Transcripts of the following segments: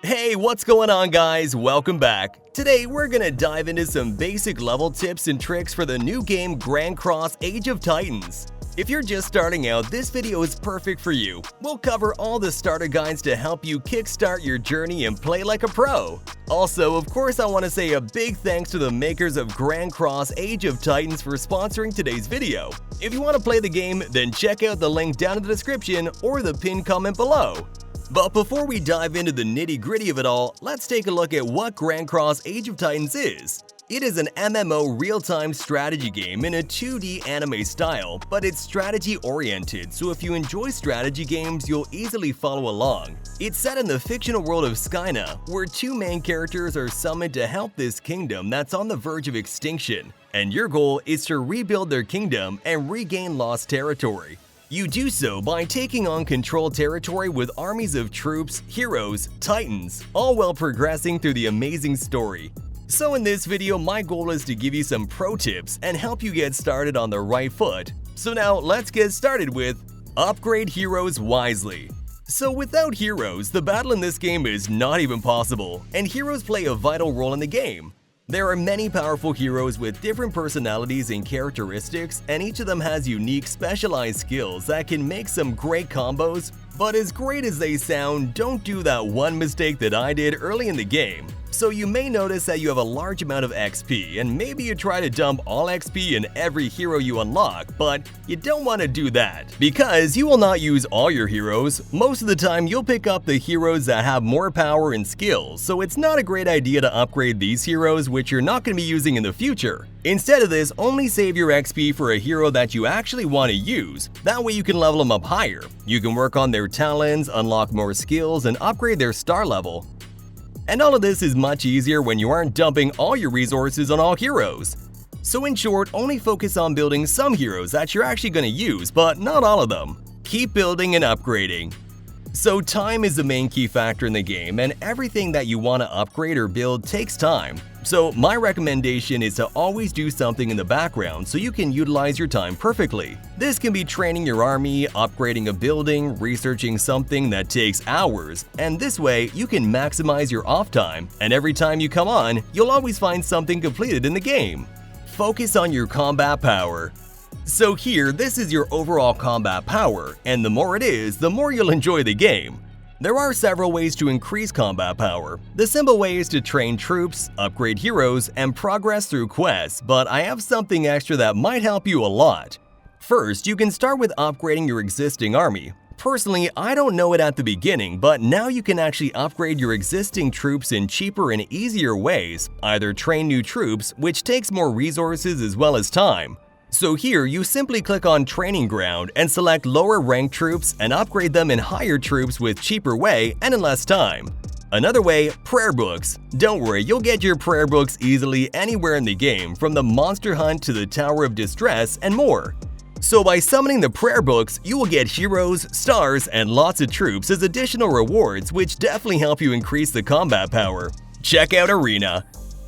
Hey, what's going on, guys? Welcome back. Today, we're gonna dive into some basic level tips and tricks for the new game Grand Cross Age of Titans. If you're just starting out, this video is perfect for you. We'll cover all the starter guides to help you kickstart your journey and play like a pro. Also, of course, I want to say a big thanks to the makers of Grand Cross Age of Titans for sponsoring today's video. If you want to play the game, then check out the link down in the description or the pinned comment below. But before we dive into the nitty-gritty of it all, let's take a look at what Grand Cross Age of Titans is. It is an MMO real-time strategy game in a 2D anime style, but it's strategy-oriented, so if you enjoy strategy games, you'll easily follow along. It's set in the fictional world of Skyna, where two main characters are summoned to help this kingdom that's on the verge of extinction, and your goal is to rebuild their kingdom and regain lost territory. You do so by taking on controlled territory with armies of troops, heroes, titans, all while progressing through the amazing story. So in this video, my goal is to give you some pro tips and help you get started on the right foot. So now let's get started with upgrade heroes wisely. So without heroes, the battle in this game is not even possible, and heroes play a vital role in the game. There are many powerful heroes with different personalities and characteristics, and each of them has unique specialized skills that can make some great combos, but as great as they sound, don't do that one mistake that I did early in the game. So you may notice that you have a large amount of XP, and maybe you try to dump all XP in every hero you unlock, but you don't want to do that, because you will not use all your heroes. Most of the time you'll pick up the heroes that have more power and skills, so it's not a great idea to upgrade these heroes which you're not going to be using in the future. Instead of this, only save your XP for a hero that you actually want to use. That way you can level them up higher. You can work on their talents, unlock more skills, and upgrade their star level. And all of this is much easier when you aren't dumping all your resources on all heroes. So in short, only focus on building some heroes that you're actually going to use, but not all of them. Keep building and upgrading. So time is the main key factor in the game, and everything that you want to upgrade or build takes time. So my recommendation is to always do something in the background so you can utilize your time perfectly. This can be training your army, upgrading a building, researching something that takes hours, and this way you can maximize your off time, and every time you come on, you'll always find something completed in the game. Focus on your combat power. So here, this is your overall combat power, and the more it is, the more you'll enjoy the game. There are several ways to increase combat power. The simple way is to train troops, upgrade heroes, and progress through quests, but I have something extra that might help you a lot. First, you can start with upgrading your existing army. Personally, I don't know it at the beginning, but now you can actually upgrade your existing troops in cheaper and easier ways. Either train new troops, which takes more resources as well as time. So here, you simply click on Training Ground and select lower ranked troops and upgrade them in higher troops with cheaper way and in less time. Another way, prayer books. Don't worry, you'll get your prayer books easily anywhere in the game, from the Monster Hunt to the Tower of Distress and more. So by summoning the prayer books, you will get heroes, stars, and lots of troops as additional rewards, which definitely help you increase the combat power. Check out Arena.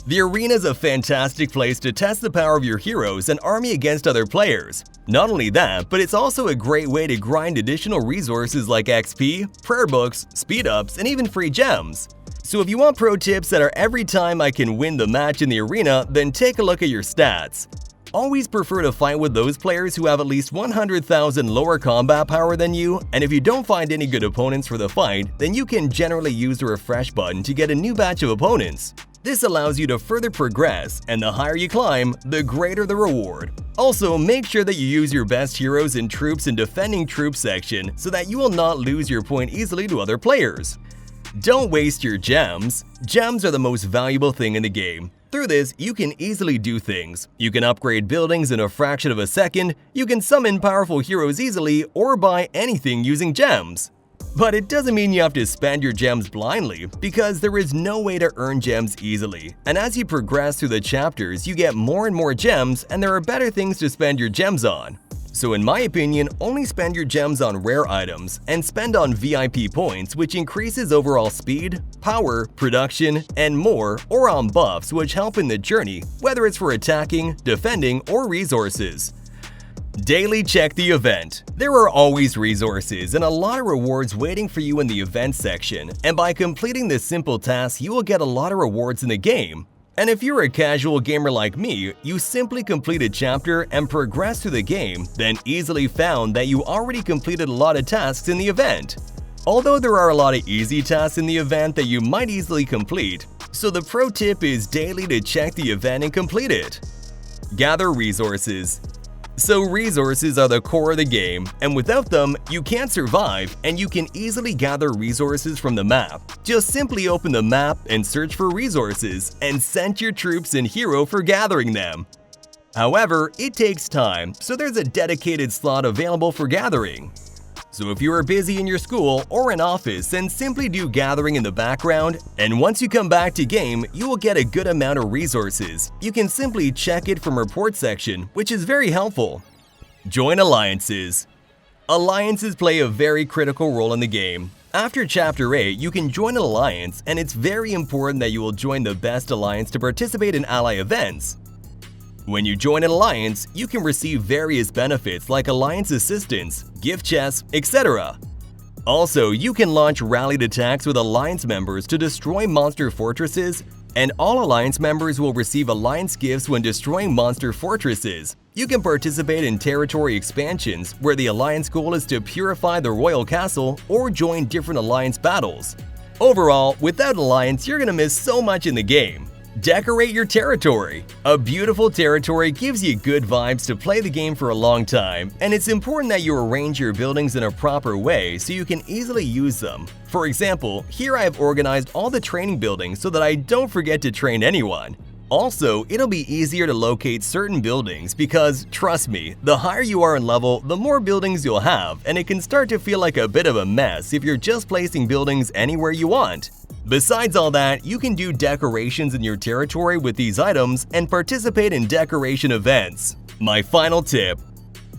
The arena is a fantastic place to test the power of your heroes and army against other players. Not only that, but it's also a great way to grind additional resources like XP, prayer books, speed-ups, and even free gems. So if you want pro tips that are every time I can win the match in the arena, then take a look at your stats. Always prefer to fight with those players who have at least 100,000 lower combat power than you, and if you don't find any good opponents for the fight, then you can generally use the refresh button to get a new batch of opponents. This allows you to further progress, and the higher you climb, the greater the reward. Also, make sure that you use your best heroes and troops in defending troops section so that you will not lose your point easily to other players. Don't waste your gems. Gems are the most valuable thing in the game. Through this, you can easily do things. You can upgrade buildings in a fraction of a second, you can summon powerful heroes easily, or buy anything using gems. But it doesn't mean you have to spend your gems blindly, because there is no way to earn gems easily. And as you progress through the chapters, you get more and more gems, and there are better things to spend your gems on. So in my opinion, only spend your gems on rare items, and spend on VIP points, which increases overall speed, power, production, and more, or on buffs which help in the journey, whether it's for attacking, defending, or resources. Daily check the event. There are always resources and a lot of rewards waiting for you in the event section, and by completing this simple task, you will get a lot of rewards in the game. And if you're a casual gamer like me, you simply complete a chapter and progress through the game, then easily found that you already completed a lot of tasks in the event. Although there are a lot of easy tasks in the event that you might easily complete, so the pro tip is daily to check the event and complete it. Gather resources. So resources are the core of the game, and without them, you can't survive, and you can easily gather resources from the map. Just simply open the map and search for resources, and send your troops and hero for gathering them. However, it takes time, so there's a dedicated slot available for gathering. So if you are busy in your school or an office, then simply do gathering in the background, and once you come back to game, you will get a good amount of resources. You can simply check it from report section, which is very helpful. Join alliances. Alliances play a very critical role in the game. After Chapter 8, you can join an alliance, and it's very important that you will join the best alliance to participate in ally events. When you join an alliance, you can receive various benefits like alliance assistance, gift chests, etc. Also, you can launch rallied attacks with alliance members to destroy monster fortresses, and all alliance members will receive alliance gifts when destroying monster fortresses. You can participate in territory expansions where the alliance goal is to purify the royal castle or join different alliance battles. Overall, without alliance, you're gonna miss so much in the game. Decorate your territory. A beautiful territory gives you good vibes to play the game for a long time, and it's important that you arrange your buildings in a proper way so you can easily use them. For example, here I have organized all the training buildings so that I don't forget to train anyone. Also, it'll be easier to locate certain buildings because, trust me, the higher you are in level, the more buildings you'll have, and it can start to feel like a bit of a mess if you're just placing buildings anywhere you want. Besides all that, you can do decorations in your territory with these items and participate in decoration events. My final tip.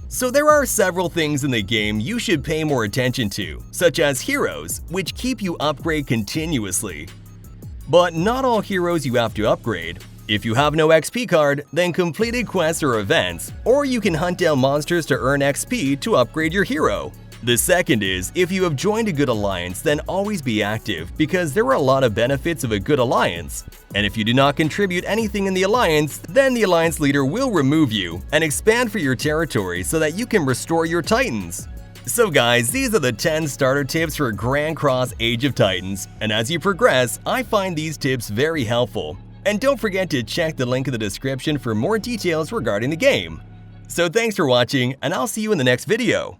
So there are several things in the game you should pay more attention to, such as heroes, which keep you upgrade continuously. But not all heroes you have to upgrade. If you have no XP card, then completed quests or events, or you can hunt down monsters to earn XP to upgrade your hero. The second is, if you have joined a good alliance, then always be active because there are a lot of benefits of a good alliance. And if you do not contribute anything in the alliance, then the alliance leader will remove you and expand for your territory so that you can restore your titans. So guys, these are the 10 starter tips for Grand Cross Age of Titans, and as you progress, I find these tips very helpful. And don't forget to check the link in the description for more details regarding the game. So thanks for watching, and I'll see you in the next video.